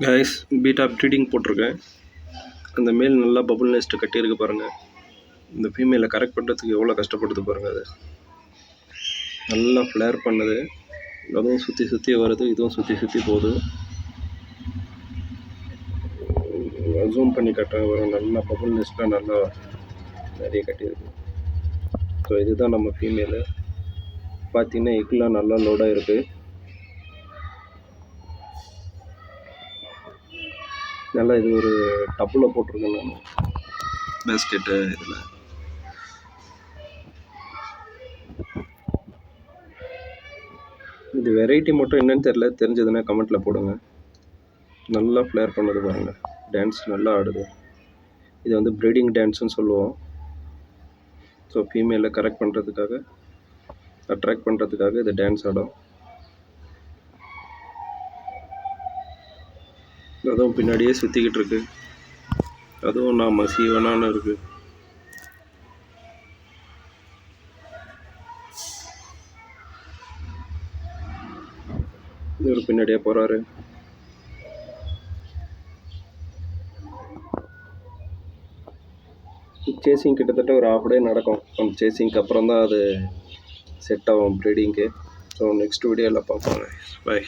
Guys beta breeding போட்டிருக்கேன். அந்த மேல் நல்லா பபுள் நெஸ்ட்டு கட்டியிருக்கு பாருங்கள். இந்த ஃபீமேலை கரெக்ட் பண்ணுறதுக்கு எவ்வளோ கஷ்டப்படுது பாருங்கள். அது நல்லா ஃப்ளேர் பண்ணுது. அதுவும் சுற்றி சுற்றி வருது, இதுவும் சுற்றி சுற்றி போகுது. ஜூம் பண்ணி கட்டுறேன் வரும். நல்லா பபுள் நெஸ்ட்டில் நல்லா நிறைய கட்டியிருக்கு. ஸோ இதுதான் நம்ம ஃபீமேலு. பார்த்தீங்கன்னா எக்லாம் நல்லா லோடாக இருக்குது. நல்லா இது ஒரு டப்பில் போட்டிருக்கேன் நான் பேஸ்கெட்டு இதில். இது வெரைட்டி மட்டும் என்னன்னு தெரில, தெரிஞ்சதுன்னா கமெண்ட்டில் போடுங்க. நல்லா ஃப்ளேர் பண்ணுது பாருங்கள். டான்ஸ் நல்லா ஆடுது. இது வந்து ப்ரீடிங் டான்ஸ்னு சொல்லுவோம். ஸோ ஃபீமேலை கரெக்ட் பண்ணுறதுக்காக, அட்ராக்ட் பண்ணுறதுக்காக இது டான்ஸ் ஆடும். அதுவும் பின்னாடியே சுற்றிக்கிட்டு இருக்கு. அதுவும் நான் மசீவனான்னு இருக்குது. இவர் பின்னாடியே போகிறாரு. சேசிங் கிட்டத்தட்ட ஒரு ½ டே நடக்கும். அந்த சேசிங்க்கு அப்புறம் தான் அது செட் ஆகும் ப்ரீடிங்க்கு. ஸோ நெக்ஸ்ட் வீடியோவில் பார்ப்போங்க. பை.